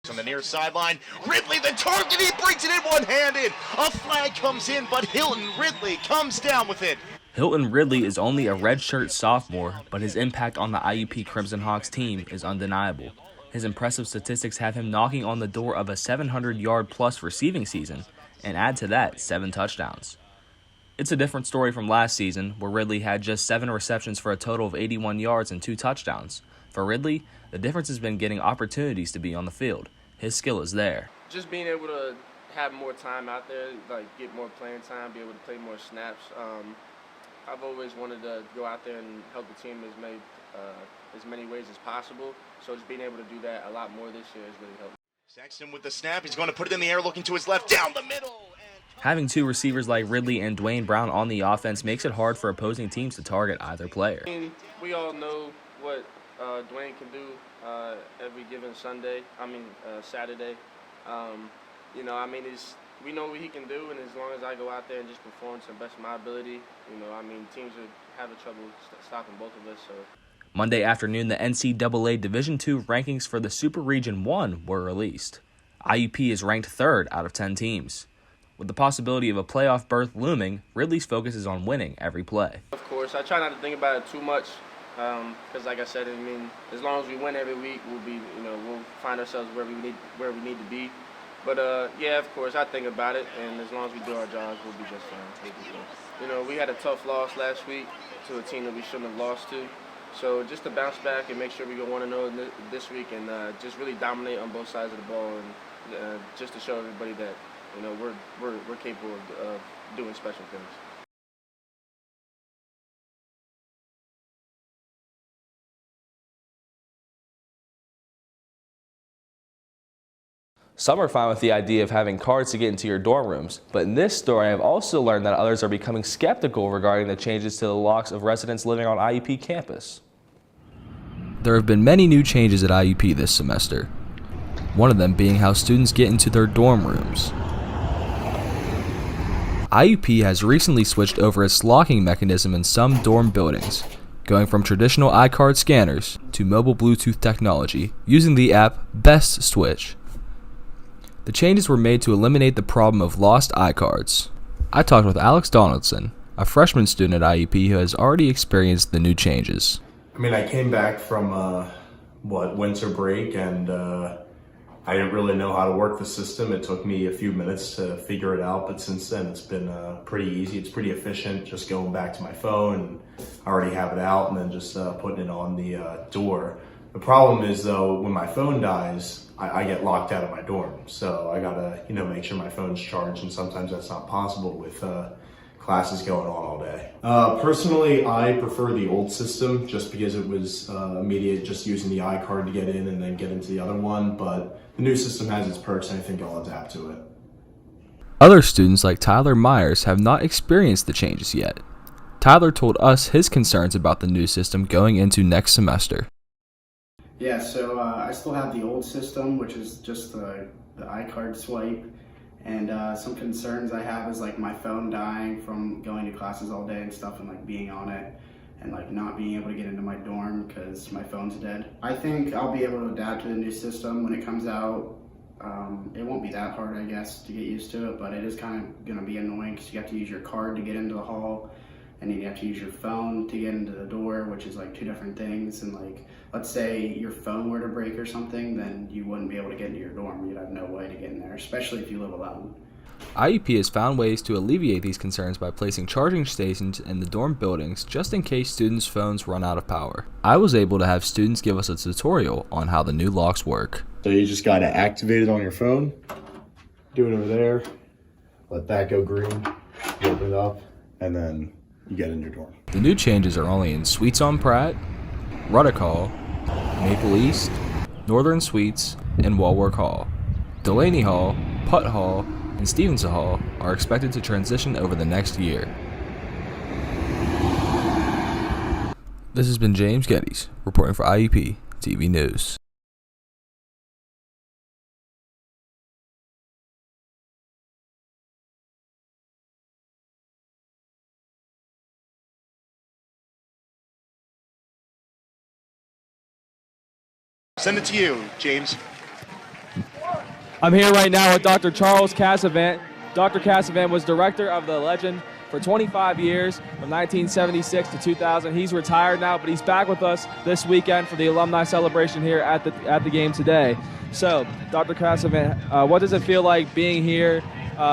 On the near sideline, Ridley the target, he brings it in one-handed. A flag comes in, but Hilton Ridley comes down with it. Hilton Ridley is only a redshirt sophomore, but his impact on the IUP Crimson Hawks team is undeniable. His impressive statistics have him knocking on the door of a 700-yard-plus receiving season, and add to that 7 touchdowns. It's a different story from last season, where Ridley had just 7 receptions for a total of 81 yards and 2 touchdowns. For Ridley, the difference has been getting opportunities to be on the field. His skill is there. Just being able to have more time out there, like get more playing time, be able to play more snaps. I've always wanted to go out there and help the team as many ways as possible. So just being able to do that a lot more this year has really helped. Sexton with the snap, he's going to put it in the air, looking to his left, down the middle. Having 2 receivers like Ridley and Dwayne Brown on the offense makes it hard for opposing teams to target either player. I mean, we all know what Dwayne can do every given Saturday. We know what he can do, and as long as I go out there and just perform to the best of my ability, teams would have trouble stopping both of us. So. Monday afternoon, the NCAA Division II rankings for the Super Region 1 were released. IUP is ranked 3rd out of 10 teams. With the possibility of a playoff berth looming, Ridley's focus is on winning every play. Of course, I try not to think about it too much, because like I said, as long as we win every week, we'll find ourselves where we need to be. But yeah, of course, I think about it, and as long as we do our jobs, we'll be just fine. We had a tough loss last week to a team that we shouldn't have lost to. So just to bounce back and make sure we go 1-0 this week, and just really dominate on both sides of the ball, and just to show everybody that we're capable of doing special things. Some are fine with the idea of having cards to get into your dorm rooms, but in this story I have also learned that others are becoming skeptical regarding the changes to the locks of residents living on IUP campus. There have been many new changes at IUP this semester, one of them being how students get into their dorm rooms. IUP has recently switched over its locking mechanism in some dorm buildings, going from traditional iCard scanners to mobile Bluetooth technology using the app Best Switch. The changes were made to eliminate the problem of lost iCards. I talked with Alex Donaldson, a freshman student at IUP who has already experienced the new changes. I came back from winter break, and I didn't really know how to work the system. It took me a few minutes to figure it out, but since then it's been pretty easy. It's pretty efficient, just going back to my phone. I already have it out, and then just putting it on the door. The problem is, though, when my phone dies, I get locked out of my dorm. So I gotta, make sure my phone's charged, and sometimes that's not possible with classes going on all day. Personally, I prefer the old system just because it was immediate, just using the iCard to get in and then get into the other one. But the new system has its perks, and I think I'll adapt to it. Other students like Tyler Myers have not experienced the changes yet. Tyler told us his concerns about the new system going into next semester. Yeah, so I still have the old system, which is just the iCard swipe, and some concerns I have is like my phone dying from going to classes all day and stuff, and like being on it, and like not being able to get into my dorm because my phone's dead. I think I'll be able to adapt to the new system when it comes out. It won't be that hard, I guess, to get used to it, but it is kind of going to be annoying because you have to use your card to get into the hall, and then you have to use your phone to get into the door, which is like 2 different things. And like, let's say your phone were to break or something, then you wouldn't be able to get into your dorm. You'd have no way to get in there, especially if you live alone. IUP has found ways to alleviate these concerns by placing charging stations in the dorm buildings just in case students' phones run out of power. I was able to have students give us a tutorial on how the new locks work. So you just gotta activate it on your phone, do it over there, let that go green, you open it up, and then you get in your dorm. The new changes are only in Suites on Pratt, Ruddock Hall, Maple East, Northern Suites, and Walwork Hall. Delaney Hall, Putt Hall, and Stevenson Hall are expected to transition over the next year. This has been James Gettys, reporting for IUP TV News. Send it to you, James. I'm here right now with Dr. Charles Cassavant. Dr. Cassavant was director of the Legend for 25 years, from 1976 to 2000. He's retired now, but he's back with us this weekend for the alumni celebration here at the game today. So, Dr. Cassavant, what does it feel like being here,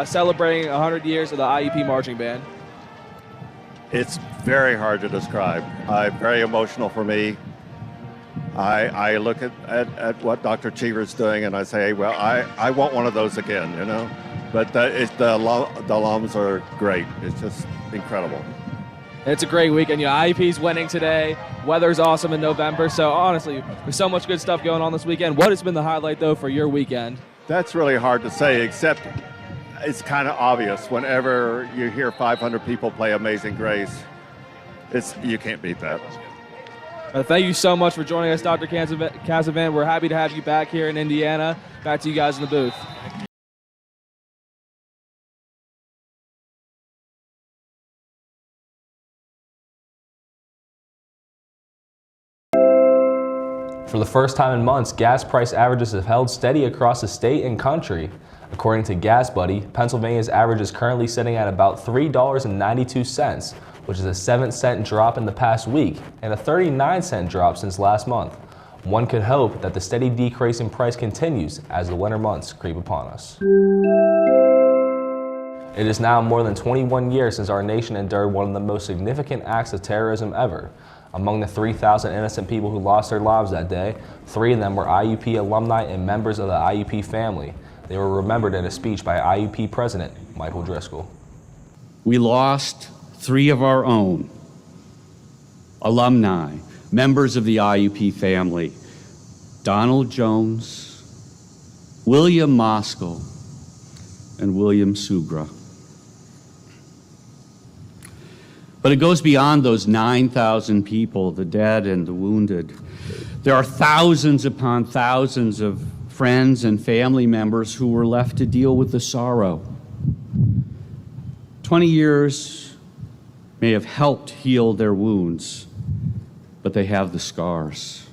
celebrating 100 years of the IUP Marching Band? It's very hard to describe. Very emotional for me. I look at what Dr. Cheever's doing and I say, well, I want one of those again, you know? But the alums are great. It's just incredible. It's a great weekend. IUP's winning today. Weather's awesome in November. So honestly, there's so much good stuff going on this weekend. What has been the highlight, though, for your weekend? That's really hard to say, except it's kind of obvious. Whenever you hear 500 people play Amazing Grace, you can't beat that. Thank you so much for joining us, Dr. Cassavant. We're happy to have you back here in Indiana. Back to you guys in the booth. For the first time in months, gas price averages have held steady across the state and country. According to Gas Buddy, Pennsylvania's average is currently sitting at about $3.92, which is a 7-cent drop in the past week and a 39-cent drop since last month. One could hope that the steady decrease in price continues as the winter months creep upon us. It is now more than 21 years since our nation endured one of the most significant acts of terrorism ever. Among the 3,000 innocent people who lost their lives that day, 3 of them were IUP alumni and members of the IUP family. They were remembered in a speech by IUP President Michael Driscoll. We lost 3 of our own, alumni, members of the IUP family, Donald Jones, William Moskal, and William Sugra. But it goes beyond those 9,000 people, the dead and the wounded. There are thousands upon thousands of friends and family members who were left to deal with the sorrow. 20 years may have helped heal their wounds, but they have the scars.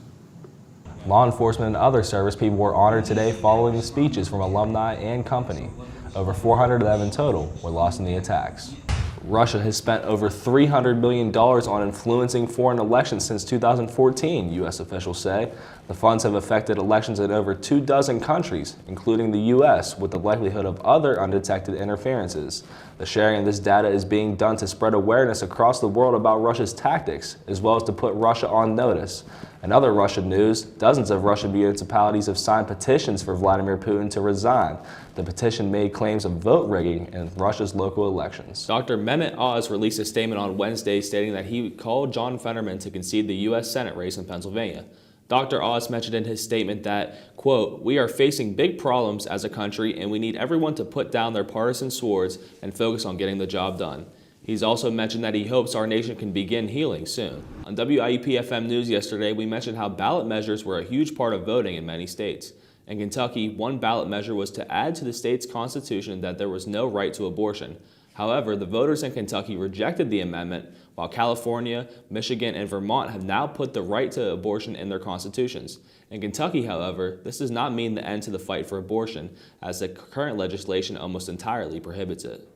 Law enforcement and other service people were honored today following the speeches from alumni and company. Over 400 of them in total were lost in the attacks. Russia has spent over $300 million on influencing foreign elections since 2014, U.S. officials say. The funds have affected elections in over 24 countries, including the U.S., with the likelihood of other undetected interferences. The sharing of this data is being done to spread awareness across the world about Russia's tactics, as well as to put Russia on notice. In other Russian news, dozens of Russian municipalities have signed petitions for Vladimir Putin to resign. The petition made claims of vote rigging in Russia's local elections. Dr. Mehmet Oz released a statement on Wednesday stating that he called John Fetterman to concede the U.S. Senate race in Pennsylvania. Dr. Oz mentioned in his statement that, quote, "We are facing big problems as a country and we need everyone to put down their partisan swords and focus on getting the job done." He's also mentioned that he hopes our nation can begin healing soon. On WIUP-FM News yesterday, we mentioned how ballot measures were a huge part of voting in many states. In Kentucky, one ballot measure was to add to the state's constitution that there was no right to abortion. However, the voters in Kentucky rejected the amendment, while California, Michigan, and Vermont have now put the right to abortion in their constitutions. In Kentucky, however, this does not mean the end to the fight for abortion, as the current legislation almost entirely prohibits it.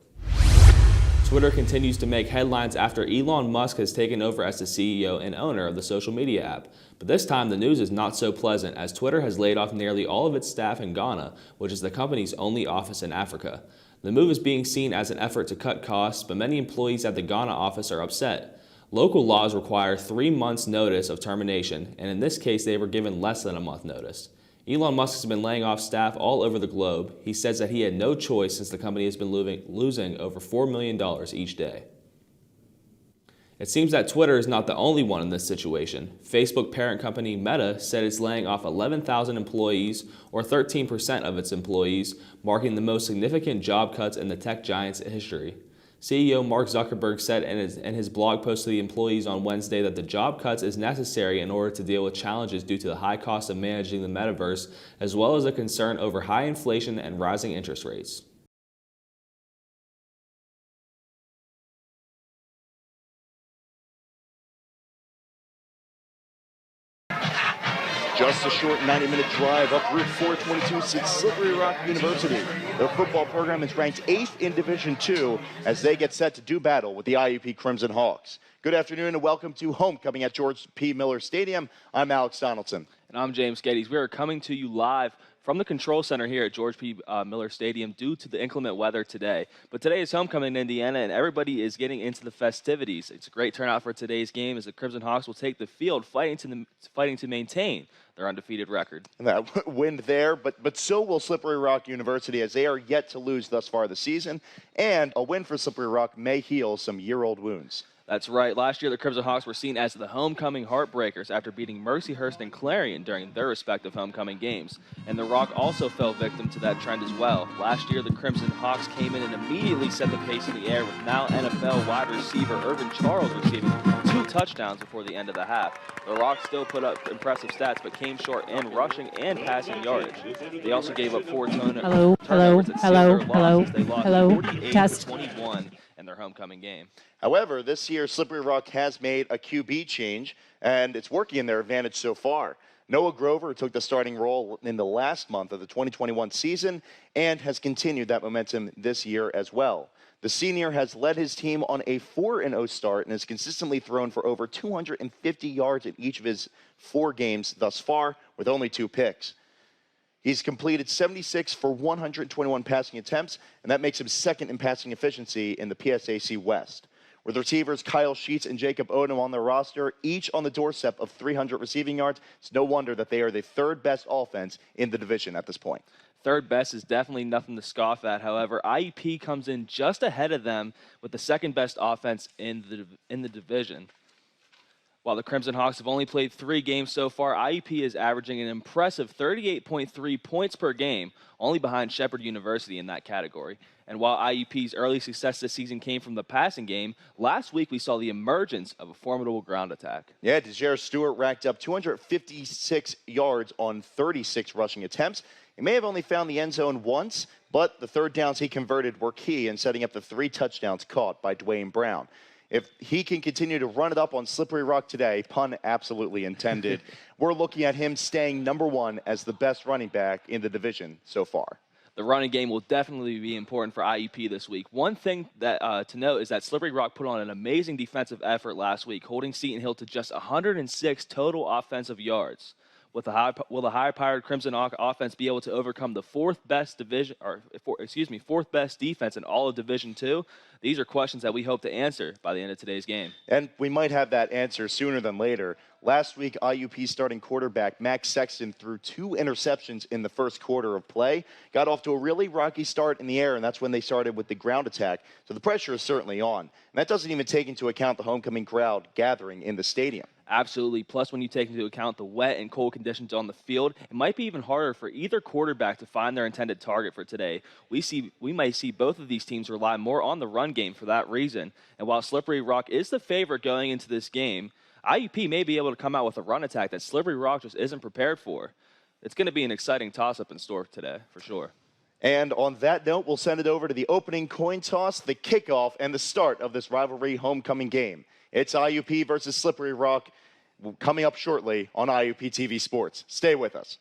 Twitter continues to make headlines after Elon Musk has taken over as the CEO and owner of the social media app. But this time, the news is not so pleasant, as Twitter has laid off nearly all of its staff in Ghana, which is the company's only office in Africa. The move is being seen as an effort to cut costs, but many employees at the Ghana office are upset. Local laws require 3 months' notice of termination, and in this case, they were given less than a month notice. Elon Musk has been laying off staff all over the globe. He says that he had no choice since the company has been losing over $4 million each day. It seems that Twitter is not the only one in this situation. Facebook parent company Meta said it's laying off 11,000 employees, or 13% of its employees, marking the most significant job cuts in the tech giant's history. CEO Mark Zuckerberg said in his blog post to the employees on Wednesday that the job cuts is necessary in order to deal with challenges due to the high cost of managing the metaverse, as well as a concern over high inflation and rising interest rates. Just a short 90-minute drive up Route 422 sits Slippery Rock University. Their football program is ranked 8th in Division II as they get set to do battle with the IUP Crimson Hawks. Good afternoon and welcome to Homecoming at George P. Miller Stadium. I'm Alex Donaldson. And I'm James Gettys. We are coming to you live from the control center here at George P. Miller Stadium due to the inclement weather today. But today is homecoming in Indiana, and everybody is getting into the festivities. It's a great turnout for today's game as the Crimson Hawks will take the field fighting to maintain their undefeated record. And that win there, but so will Slippery Rock University as they are yet to lose thus far this season. And a win for Slippery Rock may heal some year-old wounds. That's right. Last year, the Crimson Hawks were seen as the homecoming heartbreakers after beating Mercyhurst and Clarion during their respective homecoming games. And the Rock also fell victim to that trend as well. Last year, the Crimson Hawks came in and immediately set the pace in the air with now NFL wide receiver Irvin Charles receiving 2 touchdowns before the end of the half. The Rock still put up impressive stats, but came short in rushing and passing yardage. They also gave up 4 turnovers that sealed their loss as they lost 48-21 in their homecoming game. However, this year, Slippery Rock has made a QB change, and it's working in their advantage so far. Noah Grover took the starting role in the last month of the 2021 season and has continued that momentum this year as well. The senior has led his team on a 4-0 start and has consistently thrown for over 250 yards in each of his 4 games thus far, with only 2 picks. He's completed 76 for 121 passing attempts, and that makes him second in passing efficiency in the PSAC West. With receivers Kyle Sheets and Jacob Odom on their roster, each on the doorstep of 300 receiving yards, it's no wonder that they are the 3rd best offense in the division at this point. 3rd best is definitely nothing to scoff at. However, IUP comes in just ahead of them with the 2nd best offense in the division. While the Crimson Hawks have only played 3 games so far, IUP is averaging an impressive 38.3 points per game, only behind Shepherd University in that category. And while IUP's early success this season came from the passing game, last week we saw the emergence of a formidable ground attack. Yeah, DeJair Stewart racked up 256 yards on 36 rushing attempts. He may have only found the end zone once, but the 3rd downs he converted were key in setting up the 3 touchdowns caught by Dwayne Brown. If he can continue to run it up on Slippery Rock today, pun absolutely intended, we're looking at him staying #1 as the best running back in the division so far. The running game will definitely be important for IUP this week. One thing that to note is that Slippery Rock put on an amazing defensive effort last week, holding Seton Hill to just 106 total offensive yards. Will the high-powered Crimson Hawk offense be able to overcome the 4th best defense in all of Division II? These are questions that we hope to answer by the end of today's game. And we might have that answer sooner than later. Last week, IUP starting quarterback Max Sexton threw 2 interceptions in the first quarter of play. Got off to a really rocky start in the air, and that's when they started with the ground attack. So the pressure is certainly on. And that doesn't even take into account the homecoming crowd gathering in the stadium. Absolutely. Plus, when you take into account the wet and cold conditions on the field, it might be even harder for either quarterback to find their intended target for today. We might see both of these teams rely more on the run game for that reason. And while Slippery Rock is the favorite going into this game, IUP may be able to come out with a run attack that Slippery Rock just isn't prepared for. It's going to be an exciting toss-up in store today, for sure. And on that note, we'll send it over to the opening coin toss, the kickoff, and the start of this rivalry homecoming game. It's IUP versus Slippery Rock coming up shortly on IUP TV Sports. Stay with us.